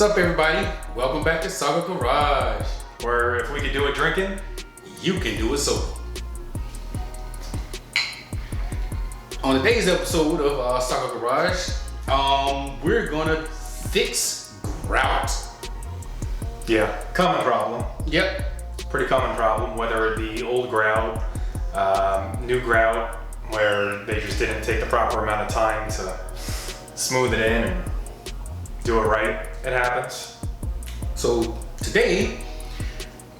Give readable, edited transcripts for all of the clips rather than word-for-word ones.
up, everybody? Welcome back to Saga Garage, where if we could do it drinking, you can do it sober. On today's episode of Saga Garage, we're gonna fix grout. Yeah, common problem. Yep. Pretty common problem, whether it be old grout, new grout, where they just didn't take the proper amount of time to smooth it in and do it right. It happens. So today,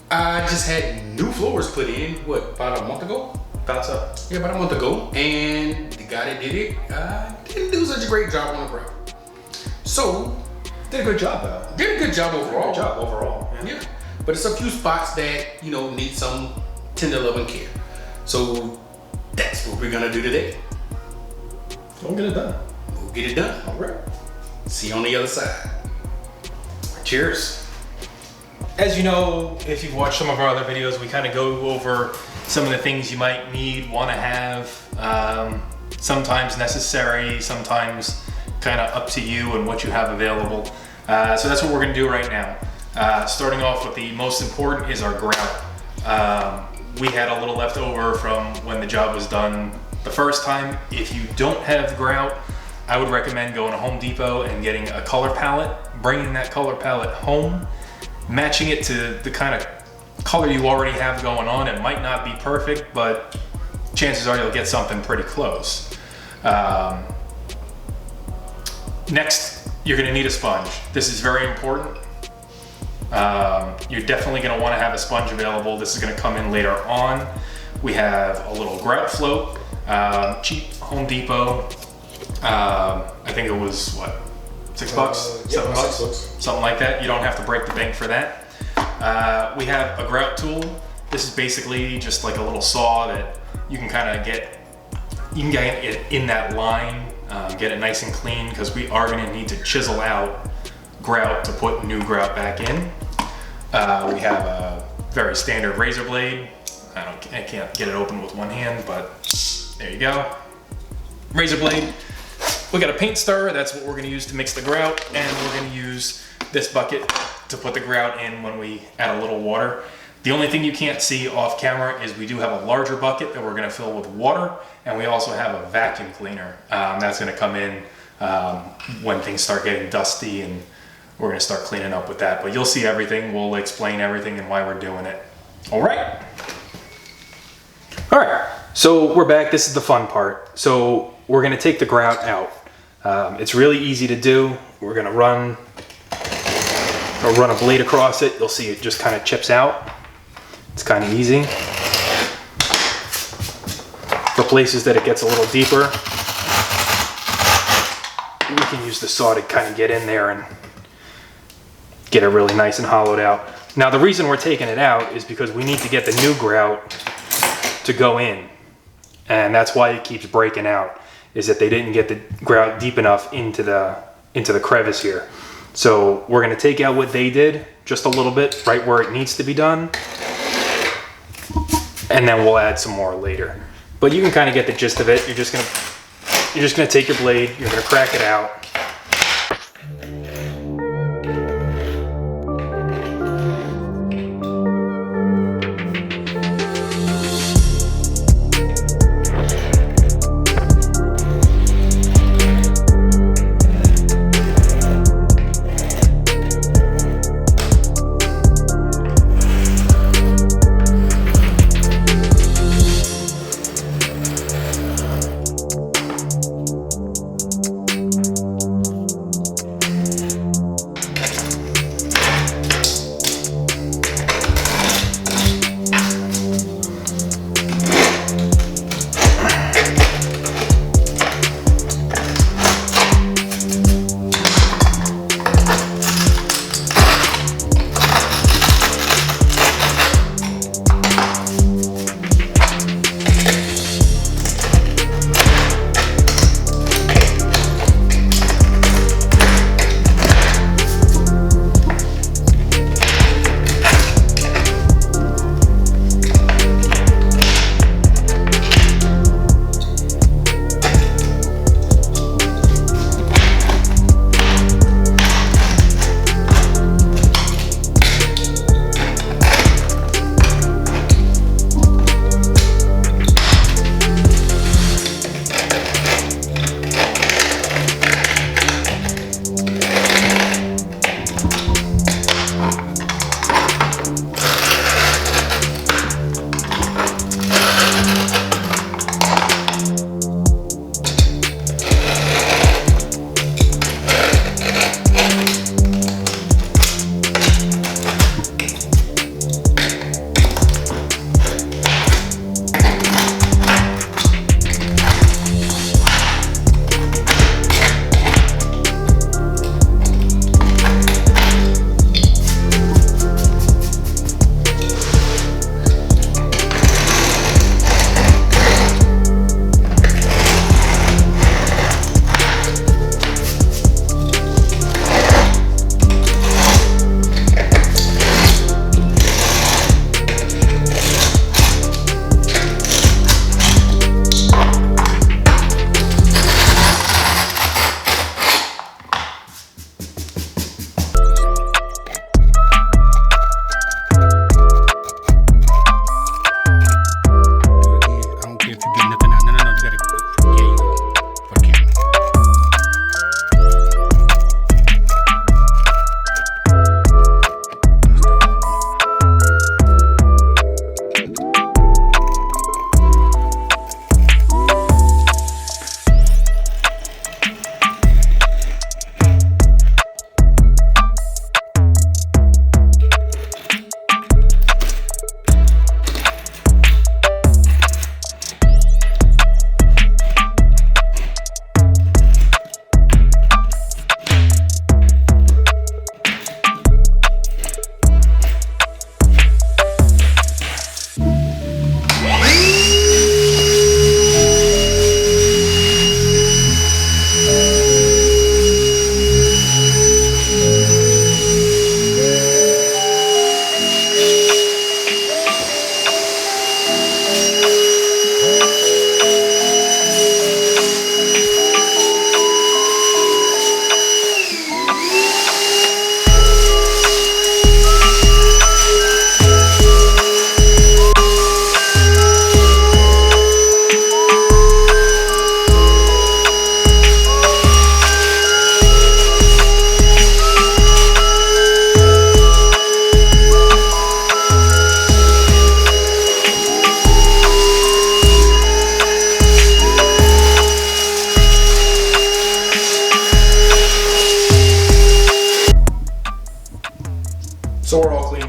I just had new floors put in, about a month ago? About so. Yeah, about a month ago. And the guy that did it didn't do such a great job on the ground. So, Did a good job though. did a good job overall. Good job overall. Yeah. But it's a few spots that, need some tender love and care. So, that's what we're gonna do today. We'll get it done. We'll get it done. All right. See you on the other side. Cheers. As you know, if you've watched some of our other videos, we kind of go over some of the things you might need, want to have, sometimes necessary, sometimes kind of up to you and what you have available. So that's what we're going to do right now. Starting off with the most important is our grout. We had a little left over from when the job was done the first time. If you don't have grout, I would recommend going to Home Depot and getting a color palette, bringing that color palette home, matching it to the kind of color you already have going on. It might not be perfect, but chances are you'll get something pretty close. Next, you're gonna need a sponge. This is very important. You're definitely gonna wanna have a sponge available. This is gonna come in later on. We have a little grout float, cheap Home Depot. I think it was what, $6? $7? $6. Something like that. You don't have to break the bank for that. We have a grout tool. This is basically just like a little saw that you can kind of get it in that line, get it nice and clean, because we are going to need to chisel out grout to put new grout back in. We have a very standard razor blade. I can't get it open with one hand, but there you go. Razor blade. We got a paint stirrer, that's what we're gonna use to mix the grout, and we're gonna use this bucket to put the grout in when we add a little water. The only thing you can't see off camera is we do have a larger bucket that we're gonna fill with water, and we also have a vacuum cleaner. That's gonna come in when things start getting dusty, and we're gonna start cleaning up with that. But you'll see everything, we'll explain everything and why we're doing it. All right, so we're back, this is the fun part. So we're gonna take the grout out. It's really easy to do. We're gonna run a blade across it. You'll see it just kind of chips out. It's kind of easy. For places that it gets a little deeper, we can use the saw to kind of get in there and get it really nice and hollowed out. Now the reason we're taking it out is because we need to get the new grout to go in. And that's why it keeps breaking out, is that they didn't get the grout deep enough into the crevice here. So we're gonna take out what they did, just a little bit, right where it needs to be done, and then we'll add some more later. But you can kind of get the gist of it. You're just gonna take your blade, you're gonna crack it out.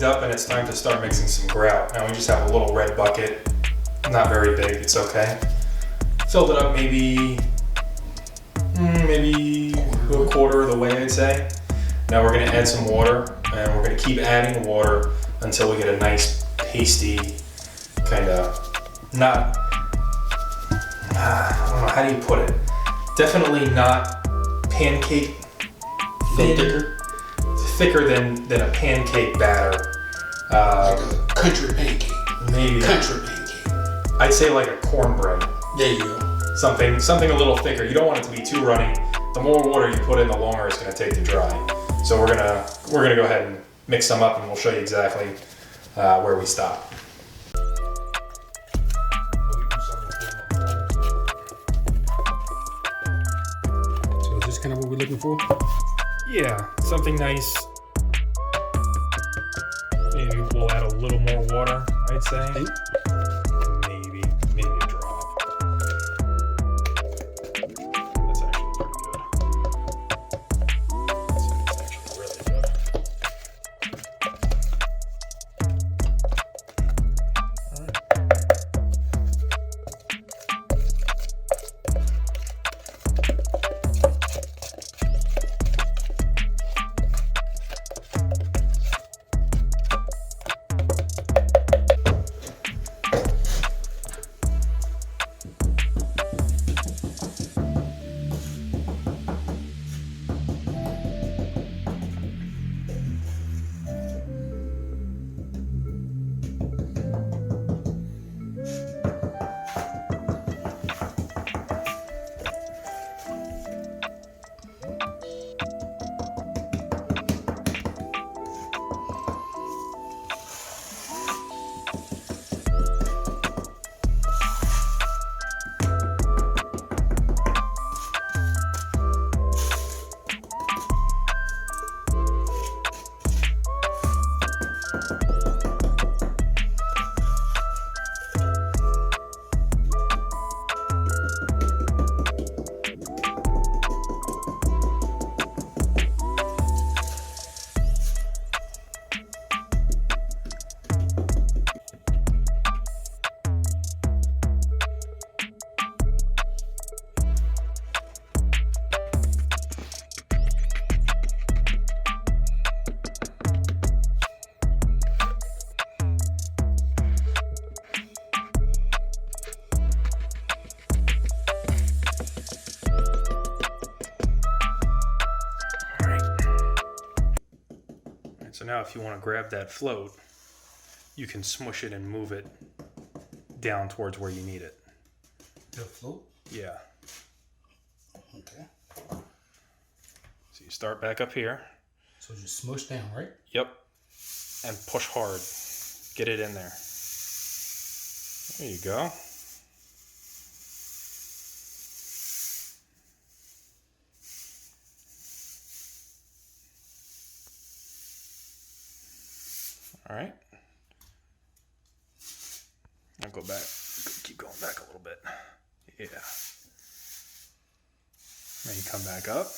up and it's time to start mixing some grout. Now we just have a little red bucket, not very big, it's okay. Filled it up maybe a quarter of the way, I'd say. Now we're gonna add some water, and we're gonna keep adding water until we get a nice pasty, kind of, not, I don't know, how do you put it? Definitely not pancake thin. Thicker than a pancake batter. Like a country pancake. Maybe. Country pancake. I'd say like a cornbread. There you go. Something a little thicker. You don't want it to be too runny. The more water you put in, the longer it's going to take to dry. So we're gonna go ahead and mix them up, and we'll show you exactly where we stop. So is this kind of what we're looking for? Yeah, something nice. Maybe we'll add a little more water, I'd say. Maybe a drop. That's actually pretty good. That's actually really good. All right. So now if you want to grab that float, you can smush it and move it down towards where you need it. The float? Yeah. Okay. So you start back up here. So just smush down, right? Yep. And push hard. Get it in there. There you go. All right. I'll go back. Keep going back a little bit. Yeah. Then you come back up.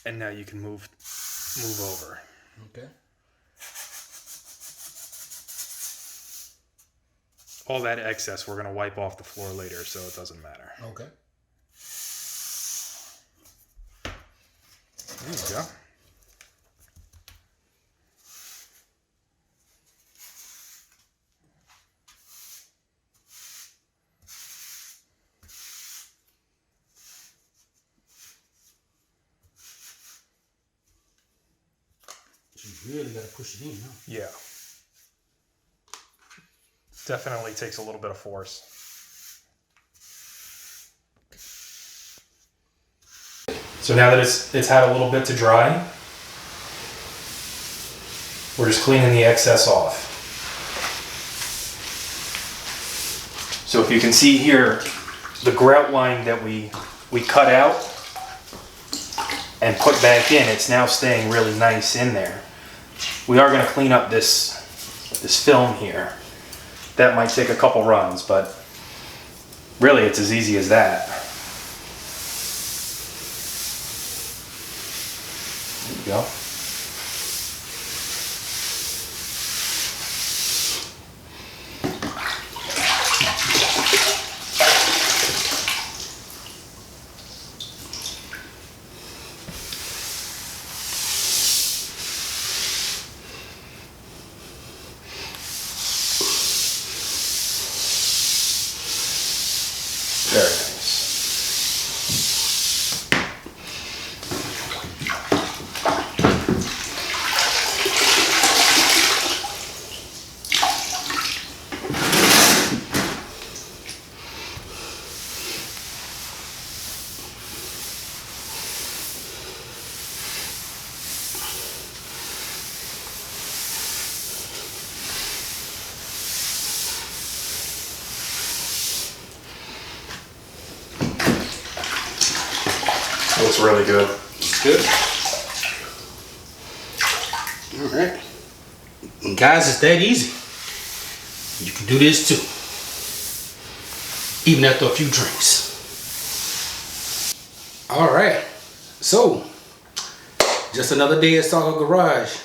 And now you can move over. Okay. All that excess we're going to wipe off the floor later, so it doesn't matter. Okay. There you go. You really got to push it in, huh? Yeah. Definitely takes a little bit of force. So now that it's had a little bit to dry, we're just cleaning the excess off. So if you can see here, the grout line that we cut out and put back in, it's now staying really nice in there. We are going to clean up this film here. That might take a couple runs, but really it's as easy as that. There you go. Looks really good. It's good. All right. And guys, it's that easy. You can do this too. Even after a few drinks. All right. So, just another day at Saga Garage.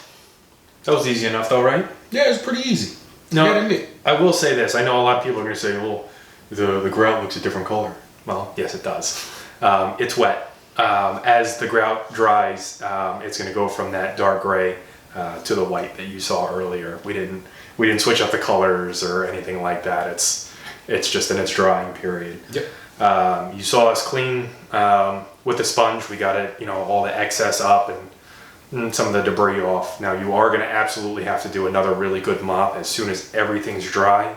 That was easy enough though, right? Yeah, it's pretty easy. No, You gotta admit. I will say this. I know a lot of people are going to say, well, the grout looks a different color. Well, yes, it does. It's wet. As the grout dries, it's going to go from that dark gray to the white that you saw earlier. We didn't switch up the colors or anything like that. It's just in its drying period. Yep. You saw us clean with the sponge. We got it, all the excess up and some of the debris off. Now you are going to absolutely have to do another really good mop as soon as everything's dry.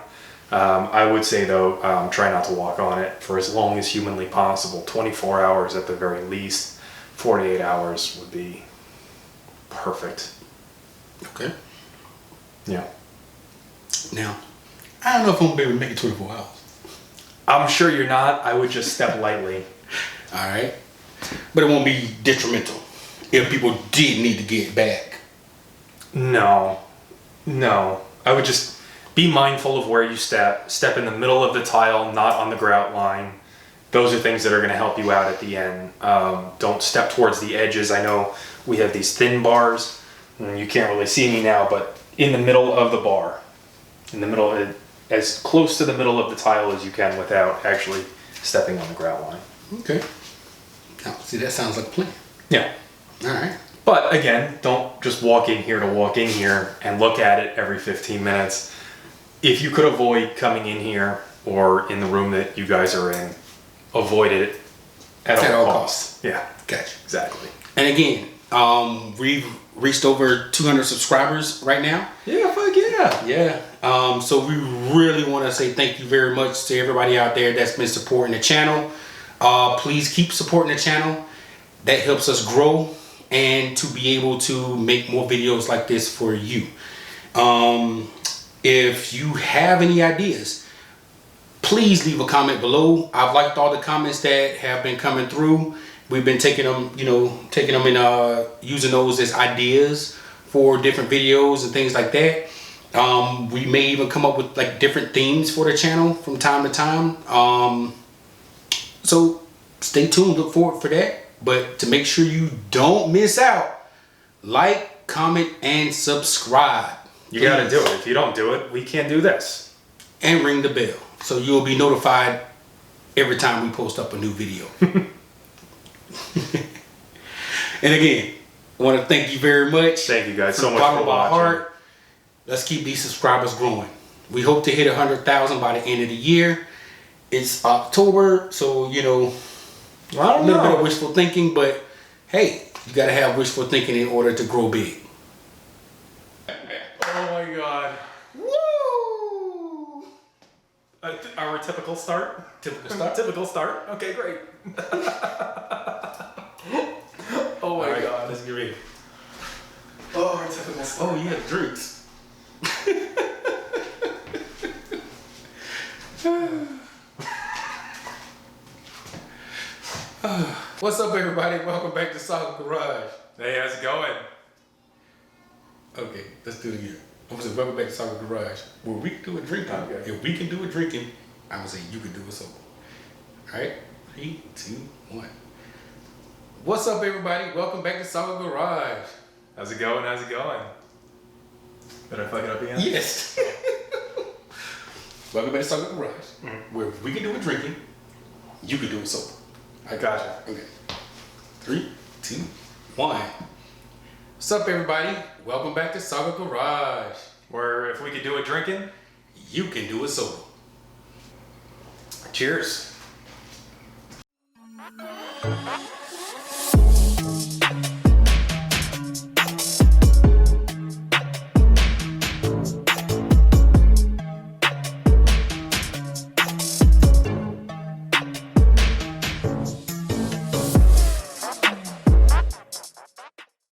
I would say though, try not to walk on it for as long as humanly possible. 24 hours at the very least. 48 hours would be perfect. Okay. Yeah. Now, I don't know if I'm gonna be able to make it 24 hours. I'm sure you're not. I would just step lightly. All right. But it won't be detrimental if people did need to get back. No. I would just be mindful of where you step. Step in the middle of the tile, not on the grout line. Those are things that are going to help you out at the end. Don't step towards the edges. I know we have these thin bars. And you can't really see me now, but in the middle of the bar. In the middle, as close to the middle of the tile as you can without actually stepping on the grout line. Okay. Now, see, that sounds like a plan. Yeah. All right. But again, don't just walk in here to walk in here and look at it every 15 minutes. If you could avoid coming in here or in the room that you guys are in, avoid it at all costs. Yeah. Gotcha. Exactly. And again, we've reached over 200 subscribers right now. Yeah, fuck yeah. Yeah. So we really want to say thank you very much to everybody out there that's been supporting the channel. Please keep supporting the channel. That helps us grow and to be able to make more videos like this for you. If you have any ideas, please leave a comment below. I've liked all the comments that have been coming through. We've been taking them, and using those as ideas for different videos and things like that. We may even come up with like different themes for the channel from time to time. So stay tuned, look forward for that. But to make sure you don't miss out, like, comment, and subscribe. You got to do it. If you don't do it, we can't do this. And ring the bell so you'll be notified every time we post up a new video. And again, I want to thank you very much. Thank you guys so from much the bottom for of our watching. heart. Let's keep these subscribers growing. We hope to hit 100,000 by the end of the year. It's October, so a little bit of wishful thinking, but hey, you gotta have wishful thinking in order to grow big. Oh my god. Woo! Our typical start? Typical start. Typical start. Okay, great. Oh my god. Let's get ready. Oh, our typical start. Oh yeah, drinks. What's up, everybody? Welcome back to Saga Garage. Hey, how's it going? Okay, let's do it again. I'm gonna say welcome back to Saga Garage, where we can do a drinking. Okay. If we can do a drinking, I'm gonna say you can do a solo. All right, 3, 2, 1. What's up, everybody? Welcome back to Saga Garage. How's it going? How's it going? Did I fuck it up again? Yes. Welcome back to Saga Garage, where if we can do a drinking, you can do a solo. I gotcha. Okay. 3, 2, 1. What's up, everybody? Welcome back to Saga Garage, Where if we could do a drinking, you can do a solo. cheers.